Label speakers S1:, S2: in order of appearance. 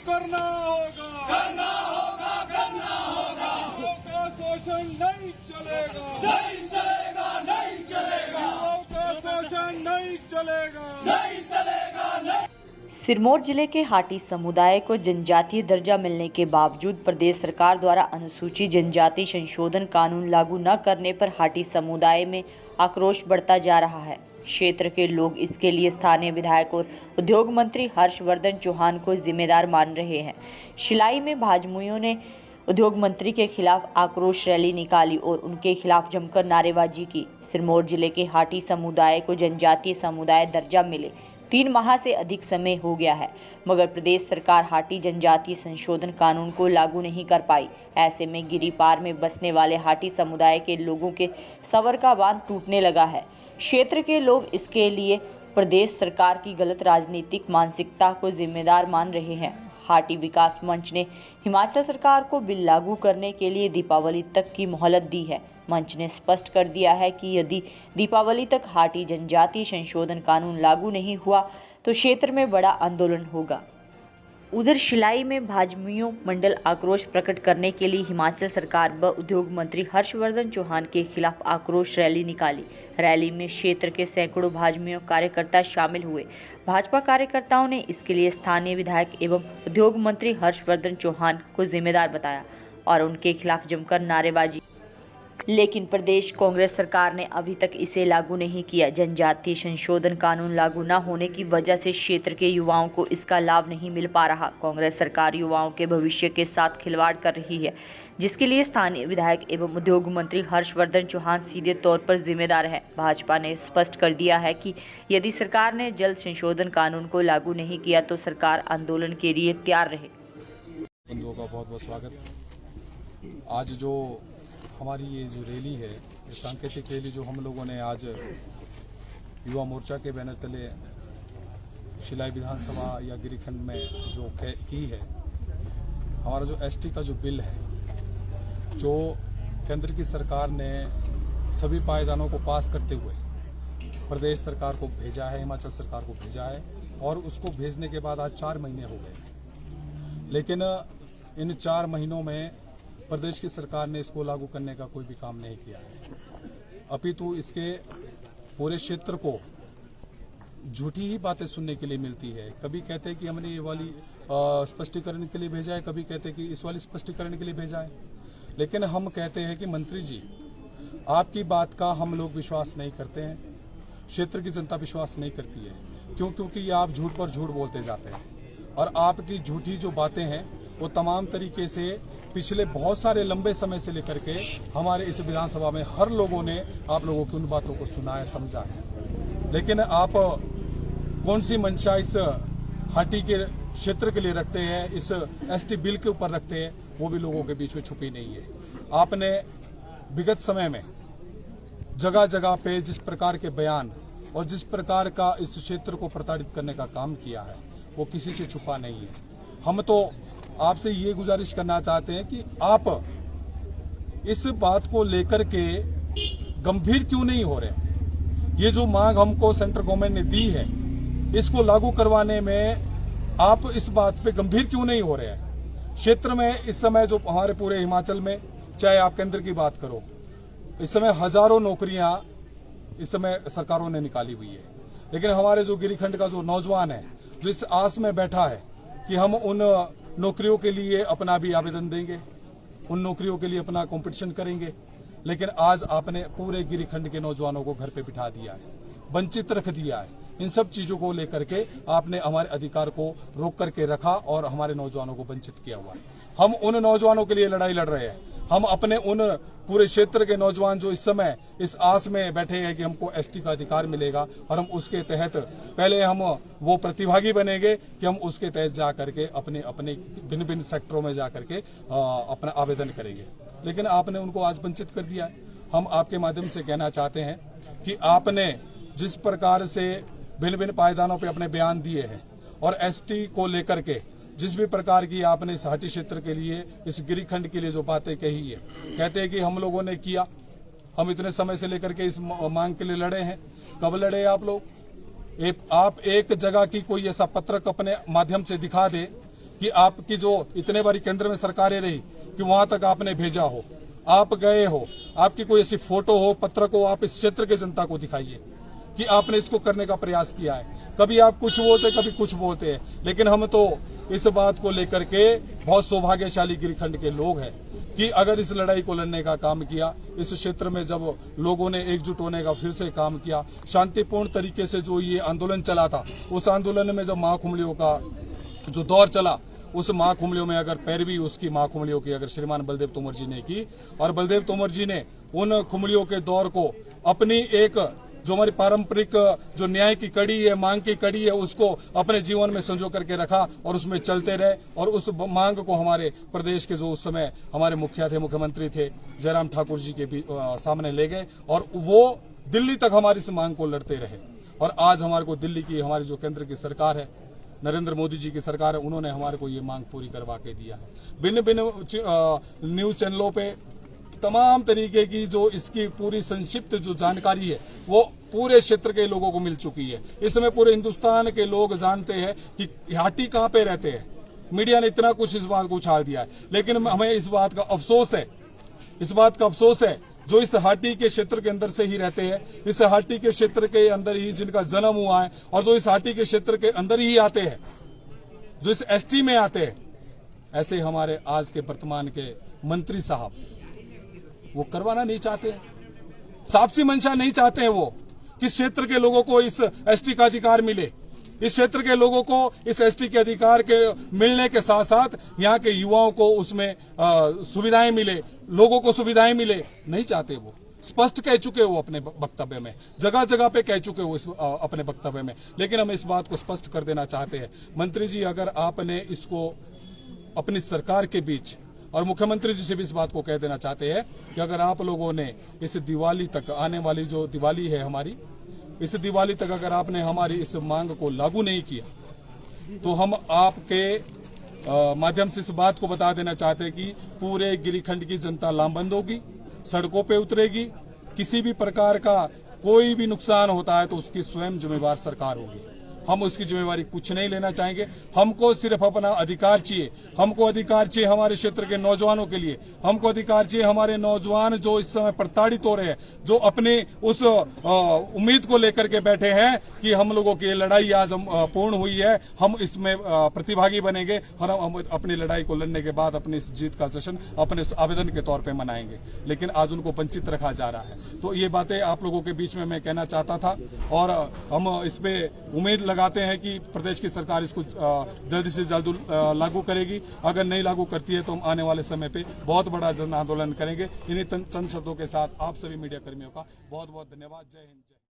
S1: करना होगा, करना होगा, करना होगा। युवाओं का शोषण नहीं चलेगा, नहीं चलेगा, नहीं चलेगा। युवाओं का शोषण नहीं चलेगा, नहीं चलेगा, नहीं।
S2: सिरमौर जिले के हाटी समुदाय को जनजातीय दर्जा मिलने के बावजूद प्रदेश सरकार द्वारा अनुसूचित जनजाति संशोधन कानून लागू न करने पर हाटी समुदाय में आक्रोश बढ़ता जा रहा है। क्षेत्र के लोग इसके लिए स्थानीय विधायक और उद्योग मंत्री हर्षवर्धन चौहान को जिम्मेदार मान रहे हैं। शिलाई में भाजमुइयों ने उद्योग मंत्री के खिलाफ आक्रोश रैली निकाली और उनके खिलाफ जमकर नारेबाजी की। सिरमौर जिले के हाटी समुदाय को जनजातीय समुदाय दर्जा मिले 3 माह से अधिक समय हो गया है, मगर प्रदेश सरकार हाटी जनजातीय संशोधन कानून को लागू नहीं कर पाई। ऐसे में गिरिपार में बसने वाले हाटी समुदाय के लोगों के सबर का बांध टूटने लगा है। क्षेत्र के लोग इसके लिए प्रदेश सरकार की गलत राजनीतिक मानसिकता को जिम्मेदार मान रहे हैं। हाटी विकास मंच ने हिमाचल सरकार को बिल लागू करने के लिए दीपावली तक की मोहलत दी है। मंच ने स्पष्ट कर दिया है कि यदि दीपावली तक हाटी जनजातीय संशोधन कानून लागू नहीं हुआ तो क्षेत्र में बड़ा आंदोलन होगा। उधर शिलाई में भाजमुइयों मंडल आक्रोश प्रकट करने के लिए हिमाचल सरकार व उद्योग मंत्री हर्षवर्धन चौहान के खिलाफ आक्रोश रैली निकाली। रैली में क्षेत्र के सैकड़ों भाजमुइयों कार्यकर्ता शामिल हुए। भाजपा कार्यकर्ताओं ने इसके लिए स्थानीय विधायक एवं उद्योग मंत्री हर्षवर्धन चौहान को जिम्मेदार बताया और उनके खिलाफ जमकर नारेबाजी। लेकिन प्रदेश कांग्रेस सरकार ने अभी तक इसे लागू नहीं किया। जनजातीय संशोधन कानून लागू न होने की वजह से क्षेत्र के युवाओं को इसका लाभ नहीं मिल पा रहा। कांग्रेस सरकार युवाओं के भविष्य के साथ खिलवाड़ कर रही है, जिसके लिए स्थानीय विधायक एवं उद्योग मंत्री हर्षवर्धन चौहान सीधे तौर पर जिम्मेदार है। भाजपा ने स्पष्ट कर दिया है कि यदि सरकार ने जल्द संशोधन कानून को लागू नहीं किया तो सरकार आंदोलन के लिए तैयार रहे।
S3: बंधुओं का बहुत बहुत स्वागत। आज जो हमारी ये जो रैली है, ये सांकेतिक रैली जो हम लोगों ने आज युवा मोर्चा के बैनर तले शिलाई विधानसभा या गिरिखंड में जो की है, हमारा जो एसटी का जो बिल है, जो केंद्र की सरकार ने सभी पायदानों को पास करते हुए प्रदेश सरकार को भेजा है, हिमाचल सरकार को भेजा है और उसको भेजने के बाद आज 4 महीने हो गए। लेकिन इन 4 महीनों में प्रदेश की सरकार ने इसको लागू करने का कोई भी काम नहीं किया है। अपितु इसके पूरे क्षेत्र को झूठी ही बातें सुनने के लिए मिलती है। कभी कहते हैं कि हमने ये वाली स्पष्टीकरण के लिए भेजा है, कभी कहते हैं कि इस वाली स्पष्टीकरण के लिए भेजा है। लेकिन हम कहते हैं कि मंत्री जी, आपकी बात का हम लोग विश्वास नहीं करते हैं, क्षेत्र की जनता विश्वास नहीं करती है। क्यों? क्योंकि आप झूठ पर झूठ बोलते जाते हैं और आपकी झूठी जो बातें हैं वो तमाम तरीके से पिछले बहुत सारे लंबे समय से लेकर के हमारे इस विधानसभा में हर लोगों ने आप लोगों की उन बातों को सुना है, समझा है। लेकिन आप कौन सी मंशा इस हाटी के क्षेत्र के लिए रखते हैं, इस एसटी बिल के ऊपर रखते हैं, वो भी लोगों के बीच में छुपी नहीं है। आपने विगत समय में जगह जगह पे जिस प्रकार के बयान और जिस प्रकार का इस क्षेत्र को प्रताड़ित करने का काम किया है, वो किसी से छुपा नहीं है। हम तो आपसे ये गुजारिश करना चाहते हैं कि आप इस बात को लेकर के गंभीर क्यों नहीं हो रहे। ये जो मांग हमको सेंट्रल गवर्नमेंट ने दी है, इसको लागू करवाने में आप इस बात पे गंभीर क्यों नहीं हो रहे हैं। क्षेत्र में इस समय जो हमारे पूरे हिमाचल में, चाहे आप केंद्र की बात करो, इस समय हजारों नौकरियां इस समय सरकारों ने निकाली हुई है। लेकिन हमारे जो गिरिखंड का जो नौजवान है, जो इस आस में बैठा है कि हम उन नौकरियों के लिए अपना भी आवेदन देंगे, उन नौकरियों के लिए अपना कंपटीशन करेंगे, लेकिन आज आपने पूरे गिरिखंड के नौजवानों को घर पे बिठा दिया है, वंचित रख दिया है। इन सब चीजों को लेकर के आपने हमारे अधिकार को रोक करके रखा और हमारे नौजवानों को वंचित किया हुआ है। हम उन नौजवानों के लिए लड़ाई लड़ रहे हैं। हम अपने उन पूरे क्षेत्र के नौजवान जो इस समय इस आस में बैठे हैं कि हमको एसटी का अधिकार मिलेगा और हम उसके तहत पहले हम वो प्रतिभागी बनेंगे कि हम उसके तहत जा करके अपने अपने भिन्न भिन्न सेक्टरों में जा करके अपना आवेदन करेंगे। लेकिन आपने उनको आज वंचित कर दिया है। हम आपके माध्यम से कहना चाहते हैं कि आपने जिस प्रकार से भिन्न भिन्न पायदानों पर अपने बयान दिए हैं और एसटी को लेकर के जिस भी प्रकार की आपने इस हाटी क्षेत्र के लिए, इस गिरिखंड के लिए जो बातें कही है, कहते हैं कि हम लोगों ने किया, हम इतने समय से लेकर के इस मांग के लिए लड़े हैं। कब लड़े आप लोग? आप एक जगह की कोई ऐसा पत्रक अपने माध्यम से दिखा दे कि आपकी जो इतने बारी केंद्र में सरकारें रही कि वहां तक आपने भेजा हो, आप गए हो, आपकी कोई ऐसी फोटो हो, पत्रक हो, आप इस क्षेत्र के जनता को दिखाइए कि आपने इसको करने का प्रयास किया है। कभी आप कुछ बोलते, कभी कुछ बोलते हैं, लेकिन हम तो इस बात को लेकर के बहुत सौभाग्यशाली गिरिखंड के लोग हैं कि अगर इस लड़ाई को लड़ने का काम किया, इस क्षेत्र में जब लोगों ने एकजुट होने का फिर से काम किया, शांतिपूर्ण तरीके से जो ये आंदोलन चला था, उस आंदोलन में जब महाकुंभलियों का जो दौर चला, उस महाकुंभलियों में अगर पैरवी उसकी महाकुंभलियों की अगर श्रीमान बलदेव तोमर जी ने की, और बलदेव तोमर जी ने उन कुंभलियों के दौर को अपनी एक जो हमारी पारंपरिक जो न्याय की कड़ी है, मांग की कड़ी है, उसको अपने जीवन में संजो करके रखा और उसमें चलते रहे, और उस मांग को हमारे प्रदेश के जो उस समय हमारे मुख्यमंत्री थे जयराम ठाकुर जी के भी सामने ले गए, और वो दिल्ली तक हमारी इस मांग को लड़ते रहे। और आज हमारे को दिल्ली की हमारी जो केंद्र की सरकार है, नरेंद्र मोदी जी की सरकार है, उन्होंने हमारे को ये मांग पूरी करवा के दिया है। भिन्न भिन्न न्यूज चैनलों पे तमाम तरीके की जो इसकी पूरी संक्षिप्त जो जानकारी है वो पूरे क्षेत्र के लोगों को मिल चुकी है। इस समय पूरे हिंदुस्तान के लोग जानते हैं कि हाटी कहां पे रहते हैं। मीडिया ने इतना कुछ इस बात को उछाल दिया है, लेकिन हमें इस बात का अफसोस है जो इस हाटी के क्षेत्र के अंदर से ही रहते हैं, इस हाटी के क्षेत्र के अंदर ही जिनका जन्म हुआ है, और जो इस हाटी के क्षेत्र के अंदर ही आते हैं, जो इस एसटी में आते हैं, ऐसे हमारे आज के वर्तमान के मंत्री साहब वो करवाना नहीं चाहते हैं। सापसी मंशा नहीं चाहते हैं वो कि क्षेत्र के लोगों को इस एसटी का अधिकार मिले, इस क्षेत्र के लोगों को इस एसटी के अधिकार के मिलने के साथ साथ यहाँ के युवाओं को उसमें सुविधाएं मिले, लोगों को सुविधाएं मिले, नहीं चाहते। वो स्पष्ट कह चुके हो अपने वक्तव्य में, जगह जगह पे कह चुके हो अपने वक्तव्य में, लेकिन हम इस बात को स्पष्ट कर देना चाहते हैं। मंत्री जी, अगर आपने इसको अपनी सरकार के बीच, और मुख्यमंत्री जी से भी इस बात को कह देना चाहते हैं कि अगर आप लोगों ने इस दिवाली तक, आने वाली जो दिवाली है हमारी, इस दिवाली तक अगर आपने हमारी इस मांग को लागू नहीं किया, तो हम आपके माध्यम से इस बात को बता देना चाहते हैं कि पूरे गिरिखंड की जनता लामबंद होगी, सड़कों पे उतरेगी। किसी भी प्रकार का कोई भी नुकसान होता है तो उसकी स्वयं जिम्मेवार सरकार होगी। हम उसकी जिम्मेवारी कुछ नहीं लेना चाहेंगे। हमको सिर्फ अपना अधिकार चाहिए, हमको अधिकार चाहिए हमारे क्षेत्र के नौजवानों के लिए, हमको अधिकार चाहिए हमारे नौजवान जो इस समय प्रताड़ित हो रहे हैं, जो अपने उस उम्मीद को लेकर के बैठे हैं कि हम लोगों की लड़ाई आज पूर्ण हुई है, हम इसमें प्रतिभागी बनेंगे और हम अपनी लड़ाई को लड़ने के बाद अपनी इस जीत का जश्न अपने आवेदन के तौर पर मनाएंगे। लेकिन आज उनको वंचित रखा जा रहा है। तो ये बातें आप लोगों के बीच में मैं कहना चाहता था, और हम इस पे उम्मीद लगाते हैं कि प्रदेश की सरकार इसको जल्दी से जल्द लागू करेगी। अगर नहीं लागू करती है तो हम आने वाले समय पे बहुत बड़ा जन आंदोलन करेंगे। इन्हीं चंद शब्दों के साथ आप सभी मीडिया कर्मियों का बहुत बहुत धन्यवाद। जय हिंद।